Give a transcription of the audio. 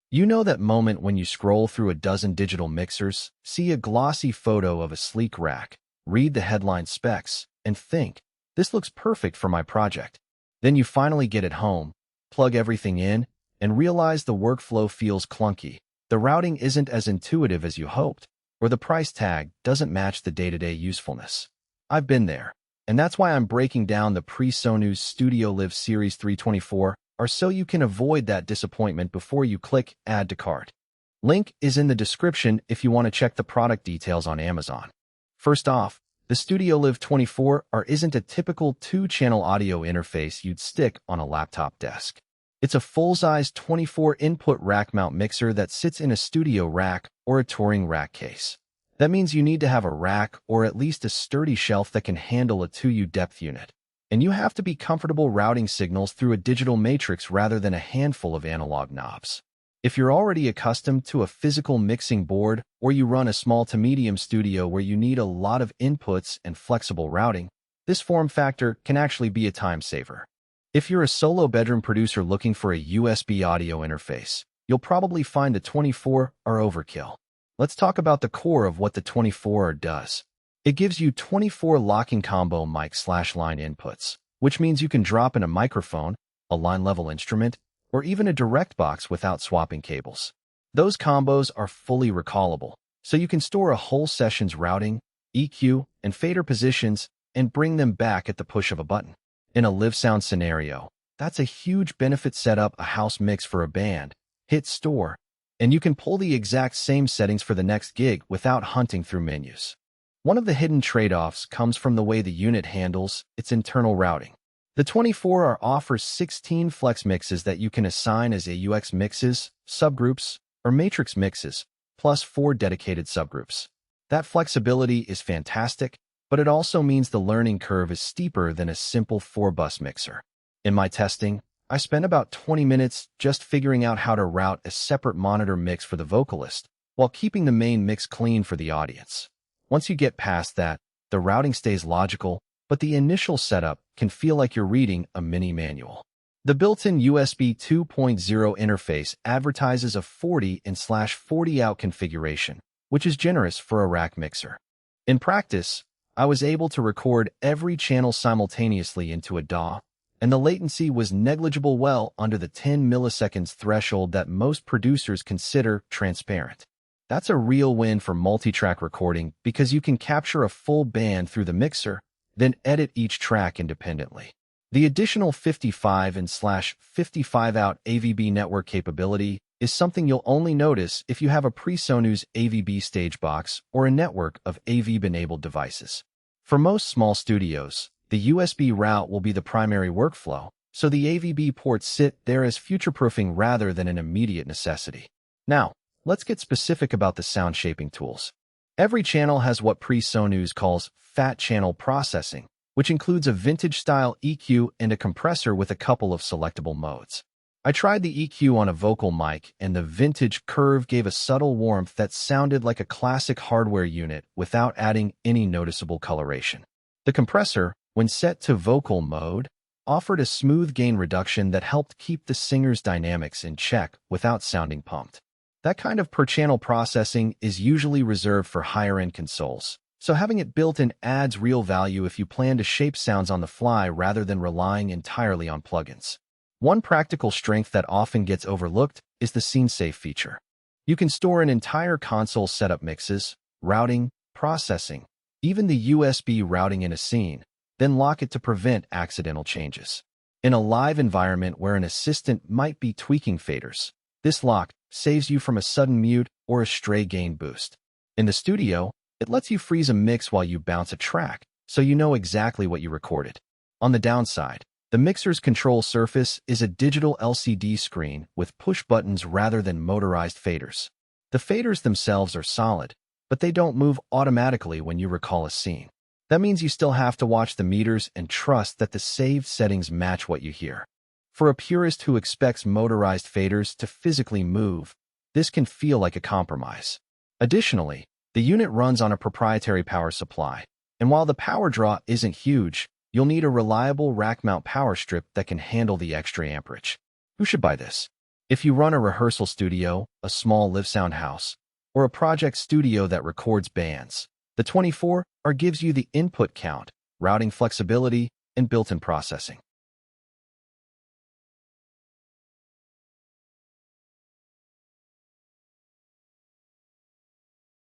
You know that moment when you scroll through a dozen digital mixers, see a glossy photo of a sleek rack, read the headline specs, and think, this looks perfect for my project. Then you finally get it home, plug everything in, and realize the workflow feels clunky. The routing isn't as intuitive as you hoped, or the price tag doesn't match the day-to-day usefulness. I've been there, and that's why I'm breaking down the PreSonus StudioLive Series 324, or so you can avoid that disappointment before you click Add to Cart. Link is in the description if you want to check the product details on Amazon. First off, the StudioLive 24R isn't a typical 2-channel audio interface you'd stick on a laptop desk. It's a full-size 24-input rack-mount mixer that sits in a studio rack or a touring rack case. That means you need to have a rack or at least a sturdy shelf that can handle a 2U depth unit. And you have to be comfortable routing signals through a digital matrix rather than a handful of analog knobs. If you're already accustomed to a physical mixing board or you run a small to medium studio where you need a lot of inputs and flexible routing, this form factor can actually be a time saver. If you're a solo bedroom producer looking for a USB audio interface, you'll probably find the 24R overkill. Let's talk about the core of what the 24R does. It gives you 24 locking combo mic/line inputs, which means you can drop in a microphone, a line-level instrument, or even a direct box without swapping cables. Those combos are fully recallable, so you can store a whole session's routing, EQ, and fader positions and bring them back at the push of a button. In a live sound scenario, that's a huge benefit. Set up a house mix for a band, hit store, and you can pull the exact same settings for the next gig without hunting through menus. One of the hidden trade-offs comes from the way the unit handles its internal routing. The 24R offers 16 FlexMixes that you can assign as AUX mixes, subgroups, or matrix mixes, plus 4 dedicated subgroups. That flexibility is fantastic, but it also means the learning curve is steeper than a simple 4-bus mixer. In my testing, I spent about 20 minutes just figuring out how to route a separate monitor mix for the vocalist, while keeping the main mix clean for the audience. Once you get past that, the routing stays logical, but the initial setup can feel like you're reading a mini manual. The built-in USB 2.0 interface advertises a 40-in/40 out configuration, which is generous for a rack mixer. In practice, I was able to record every channel simultaneously into a DAW, and the latency was negligible, well under the 10 milliseconds threshold that most producers consider transparent. That's a real win for multi-track recording because you can capture a full band through the mixer, then edit each track independently. The additional 55-in/55 out AVB network capability is something you'll only notice if you have a PreSonus AVB Stage Box or a network of AVB-enabled devices. For most small studios, the USB route will be the primary workflow, so the AVB ports sit there as future-proofing rather than an immediate necessity. Now, let's get specific about the sound shaping tools. Every channel has what PreSonus calls fat channel processing, which includes a vintage-style EQ and a compressor with a couple of selectable modes. I tried the EQ on a vocal mic, and the vintage curve gave a subtle warmth that sounded like a classic hardware unit without adding any noticeable coloration. The compressor, when set to vocal mode, offered a smooth gain reduction that helped keep the singer's dynamics in check without sounding pumped. That kind of per-channel processing is usually reserved for higher-end consoles, so having it built in adds real value if you plan to shape sounds on the fly rather than relying entirely on plugins. One practical strength that often gets overlooked is the scene safe feature. You can store an entire console setup mixes, routing, processing, even the USB routing in a scene, then lock it to prevent accidental changes. In a live environment where an assistant might be tweaking faders, this lock saves you from a sudden mute or a stray gain boost. In the studio, it lets you freeze a mix while you bounce a track, so you know exactly what you recorded. On the downside, the mixer's control surface is a digital LCD screen with push buttons rather than motorized faders. The faders themselves are solid, but they don't move automatically when you recall a scene. That means you still have to watch the meters and trust that the saved settings match what you hear. For a purist who expects motorized faders to physically move, this can feel like a compromise. Additionally, the unit runs on a proprietary power supply, and while the power draw isn't huge, you'll need a reliable rack mount power strip that can handle the extra amperage. Who should buy this? If you run a rehearsal studio, a small live sound house, or a project studio that records bands, the 24R gives you the input count, routing flexibility, and built-in processing.